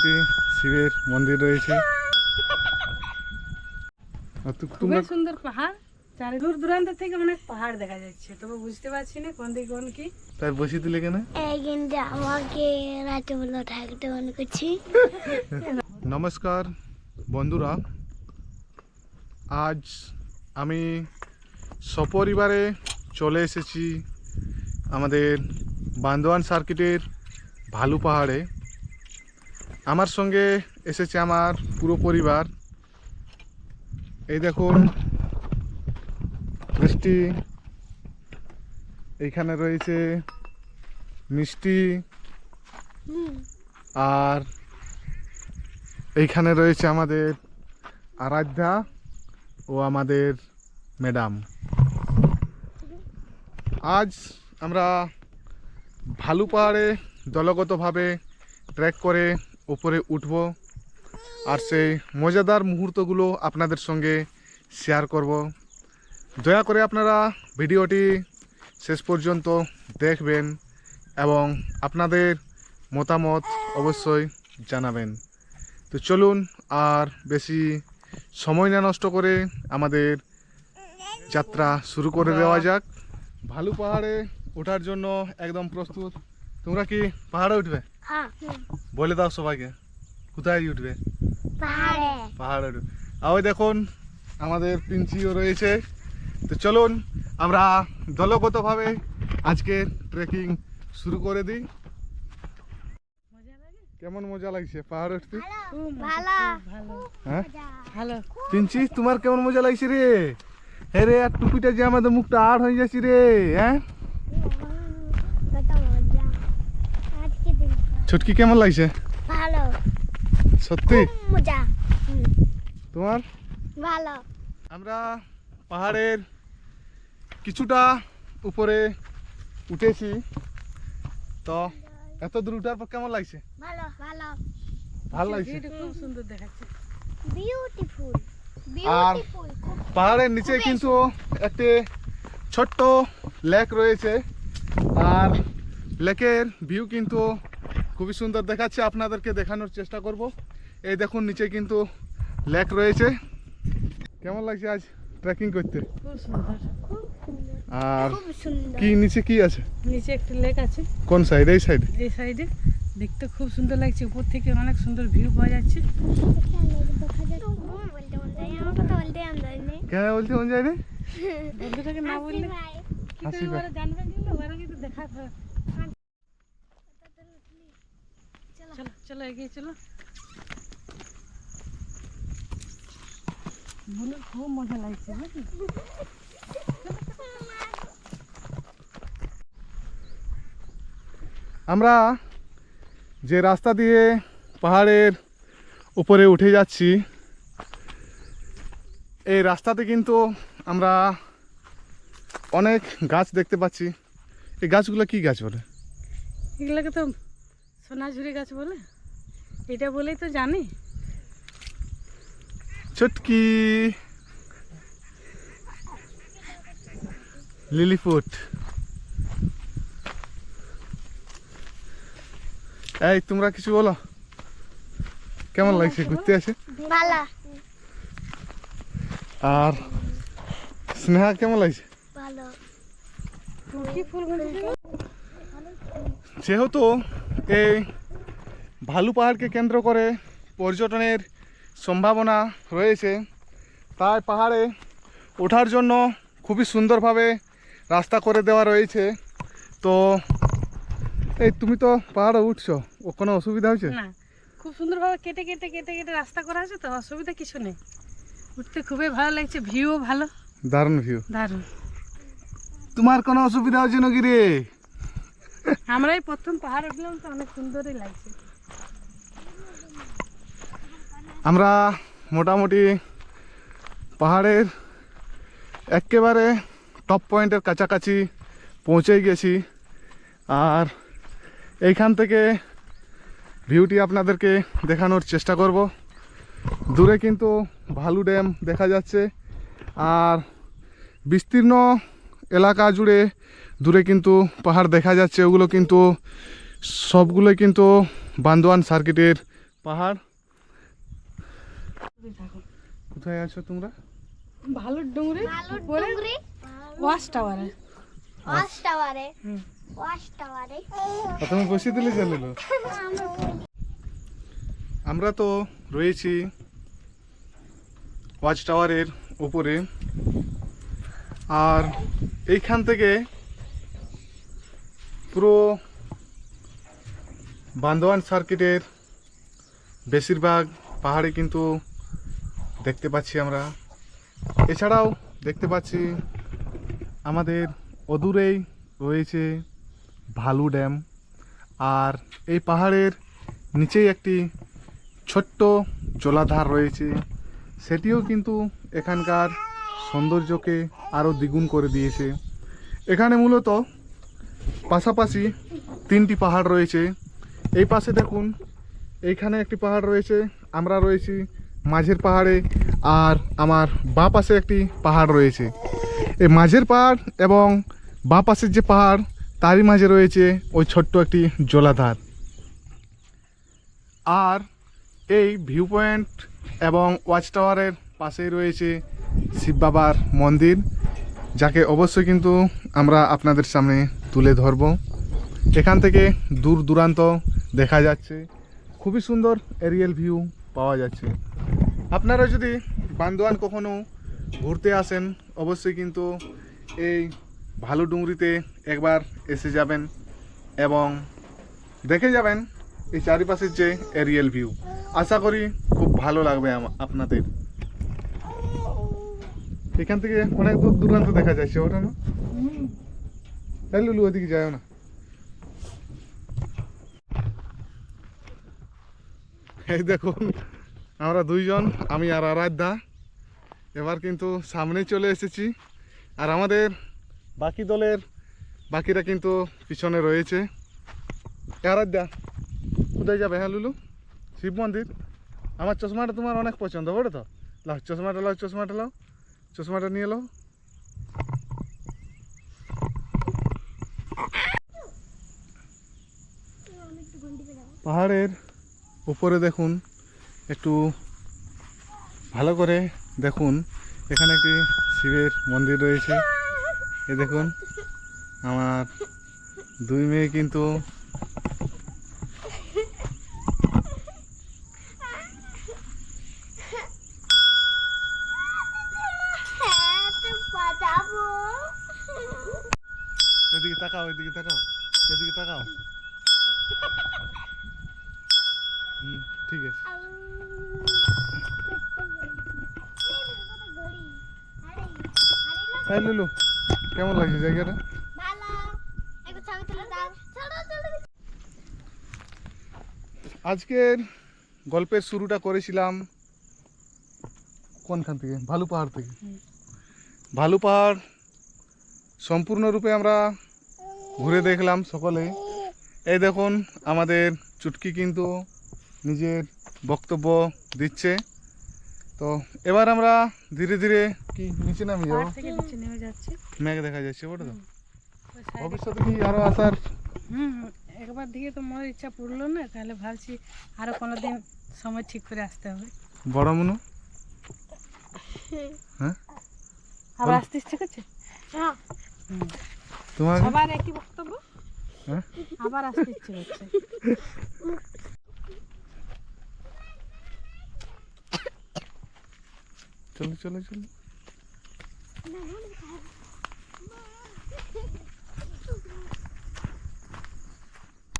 একটি শিবের মন্দির রয়েছে। খুবই সুন্দর পাহাড়, চারি দূর দূরান্ত থেকে অনেক পাহাড় দেখা যাচ্ছে, তবে বুঝতে পারছি না কোন দিকে কোন কি। তাই বসে দিলে কেন? আমাকে রাতে বলো থাকতে মনে করছি। নমস্কার বন্ধুরা, আজ আমি সপরিবারে চলে এসেছি আমাদের বান্দোয়ান সার্কিটের ভালু পাহাড়ে। আমার সঙ্গে এসেছে আমার পুরো পরিবার। এই দেখুন মিষ্টি, এইখানে রয়েছে মিষ্টি, আর এইখানে রয়েছে আমাদের আরাধ্যা ও আমাদের ম্যাডাম। আজ আমরা ভালু পাহাড়ে দলগতভাবে ট্রেক করে উপরে উঠব, আর সেই মজাদার মুহূর্তগুলো আপনাদের সঙ্গে শেয়ার করব। দয়া করে আপনারা ভিডিওটি শেষ পর্যন্ত দেখবেন এবং আপনাদের মতামত অবশ্যই জানাবেন। তো চলুন আর বেশি সময় না নষ্ট করে আমাদের যাত্রা শুরু করে দেওয়া যাক। ভালু পাহাড়ে ওঠার জন্য একদম প্রস্তুত। তোমরা কি পাহাড়ে উঠবে? বলে দাও সবাইকে কোথায় উঠবে। পাহাড়ে উঠবে। আর ওই দেখুন আমাদের পিঞ্চিও রয়েছে। তো চলুন আমরা দলগতভাবে আজকের ট্রেকিং শুরু করে দিই। কেমন মজা লাগছে পাহাড়ে উঠতে? হ্যাঁ পিঞ্চি, তোমার কেমন মজা লাগছে রে? হ্যাঁ রে, আর টুপিটা যে আমাদের মুখটা আর হয়ে যাচ্ছে রে। হ্যাঁ ছুটকি কেমন লাগছে? ভালো, সত্যি মজা। তোমার? ভালো। আমরা পাহাড়ের কিছুটা উপরে উঠেছি, তো এত দূর উঠার পর কেমন লাগছে? ভালো ভালো ভালো লাগছে। খুব সুন্দর দেখাচ্ছে, বিউটিফুল আর বিউটিফুল। পাহাড়ের নিচে কিন্তু একটি ছোট্ট লেক রয়েছে, আর লেকের ভিউ কিন্তু খুবই সুন্দর দেখাচ্ছে। আপনাদেরকে দেখানোর চেষ্টা করব। এই দেখুন নিচে কিন্তু লেক রয়েছে। কেমন লাগছে আজ ট্রেকিং করতে? খুব সুন্দর। আর খুব সুন্দর। কি নিচে কি আছে? নিচে একটা লেক আছে, কোন সাইড? এই সাইড। এই সাইডে দেখতে খুব সুন্দর লাগছে, উপর থেকে অনেক সুন্দর ভিউ পাওয়া যাচ্ছে। কেন বলতে মন যায় না? বন্ধুটাকে না বললে কি হাসি করে পায়। ওরা জানবে কি না, ওরা কিন্তু দেখা চলো চলো এগিয়ে চলো। বলে খুব মজা লাগছে নাকি? আমরা যে রাস্তা দিয়ে পাহাড়ের উপরে উঠে যাচ্ছি, এই রাস্তাতে কিন্তু আমরা অনেক গাছ দেখতে পাচ্ছি। এই গাছগুলো কি গাছ বলে? এগুলোকে তো সোনাঝুরি গাছ বলে, এটা বলেই তো জানি। চুটকি, লিলিফুট। এই তোমরা কিছু বলো, কেমন লাগছে ঘুরতে আসে? ভালো আর স্নেহা কেমন লাগছে? ভালো। কি ফুল যেহেতু এই ভালু পাহাড়কে কেন্দ্র করে পর্যটনের সম্ভাবনা রয়েছে, তাই পাহাড়ে ওঠার জন্য খুবই সুন্দরভাবে রাস্তা করে দেওয়া রয়েছে। তো এই তুমি তো পাহাড়ে উঠছো, ও কোনো অসুবিধা হয়েছে? না, খুব সুন্দরভাবে কেটে কেটে কেটে কেটে রাস্তা করা আছে, তো অসুবিধা কিছু নেই। উঠতে খুবই ভালো লাগছে, ভিউও ভালো, দারুণ ভিউ। দারুণ। তোমার কোনো অসুবিধা হয়েছে নাকি রে? আমরা এই প্রথম পাহাড় উঠলাম, তো অনেক সুন্দরই লাগছে। আমরা মোটামুটি পাহাড়ের একেবারে টপ পয়েন্টের কাছাকাছি পৌঁছে গেছি, আর এইখান থেকে ভিউটি আপনাদেরকে দেখানোর চেষ্টা করব। দূরে কিন্তু ভালু ড্যাম দেখা যাচ্ছে, আর বিস্তীর্ণ এলাকা জুড়ে দূরে কিন্তু পাহাড় দেখা যাচ্ছে। ওগুলো কিন্তু সবগুলোই কিন্তু বান্দোয়ান সার্কিটের পাহাড়। থাকো কোথায় আছো তোমরা? ভালুর ডুংরি ভালুর উপরে ডুংরি ওয়াচ টাওয়ারে। ওয়াচ টাওয়ারে হুম। ওয়াচ টাওয়ারে তুমি বসে দিলে জানিল। আমরা তো রয়েছি ওয়াচ টাওয়ারের উপরে, আর এইখান থেকে পুরো বান্দোয়ান সার্কিটের বেশিরভাগ পাহাড়ে কিন্তু দেখতে পাচ্ছি আমরা। এছাড়াও দেখতে পাচ্ছি আমাদের অদূরেই রয়েছে ভালু ড্যাম, আর এই পাহাড়ের নিচেই একটি ছোট্ট জলাধার রয়েছে, সেটিও কিন্তু এখানকার সৌন্দর্যকে আরও দ্বিগুণ করে দিয়েছে। এখানে মূলত পাশাপাশি 3টি পাহাড় রয়েছে। এই পাশে দেখুন, এইখানে একটি পাহাড় রয়েছে, আমরা রয়েছি মাঝের পাহাড়ে, আর আমার বাঁ পাশে একটি পাহাড় রয়েছে। এই মাঝের পাহাড় এবং বাঁ পাশের যে পাহাড়, তারই মাঝে রয়েছে ওই ছোট্ট একটি জলাধার। আর এই ভিউ পয়েন্ট এবং ওয়াচ টাওয়ারের পাশেই রয়েছে শিব বাবার মন্দির, যাকে অবশ্যই কিন্তু আমরা আপনাদের সামনে তুলে ধরব। এখান থেকে দূর দূরান্ত দেখা যাচ্ছে, খুবই সুন্দর এরিয়াল ভিউ পাওয়া যাচ্ছে। আপনারা যদি বান্দোয়ান কখনো ঘুরতে আসেন, অবশ্যই কিন্তু এই ভালু ডুংরিতে একবার এসে যাবেন এবং দেখে যাবেন এই চারিপাশের যে এরিয়াল ভিউ। আশা করি খুব ভালো লাগবে আপনাদের। এখান থেকে অনেক দূর দূরান্ত দেখা যাচ্ছে, ওটা না? তাই লুলু, ওইদিকে যায় না। এই দেখুন, আমরা দুইজন, আমি আর আরাধ্যা, এবার কিন্তু সামনে চলে এসেছি, আর আমাদের বাকি দলের বাকিরা কিন্তু পিছনে রয়েছে। আরাধ্যা কোথায় যাবে? হ্যাঁ লুলু, শিব মন্দির। আমার চশমাটা তোমার অনেক পছন্দ, বলো তো? লাও চশমাটা, লাও চশমাটা, লাও চশমাটা নিয়ে এলো। পাহাড়ের উপরে দেখুন, একটু ভালো করে দেখুন, এখানে একটি শিবের মন্দির রয়েছে। এই দেখুন, আমার দুই মেয়ে কিন্তু এদিকে তাকাও, এদিকে তাকাও, এদিকে তাকাও। ঠিক আছে। হ্যাঁ লুলু, কেমন লাগছে জায়গাটা? ভালো একটা ছবি তুলে দাও। আজকের গল্পের শুরুটা করেছিলাম কোনখান থেকে? ভালু পাহাড় থেকে। ভালু পাহাড় সম্পূর্ণরূপে আমরা ঘুরে দেখলাম সকলে। এই দেখুন, আমাদের চুটকি কিন্তু নিজের বক্তব্য দিচ্ছে। তো এবার আমরা ধীরে ধীরে কি নিচে নামে যাবো। পাহাড় থেকে নিচে নেমে যাচ্ছে। মেঘ দেখা যাচ্ছে, ওটা তো। ওই side এ- ভবিষ্যতে কি আরো আসার? একবার দিকে তো মনের ইচ্ছা পড়লো না, তাহলে ভাবছি আরো কোনোদিন সময় ঠিক করে আসতে হবে। বড় মনু, হ্যাঁ আবার আসতে ইচ্ছে করছে? হ্যাঁ তোমার? সবার একই বক্তব্য, হ্যাঁ আবার আসতে ইচ্ছে করছে। চলো চলো চলো।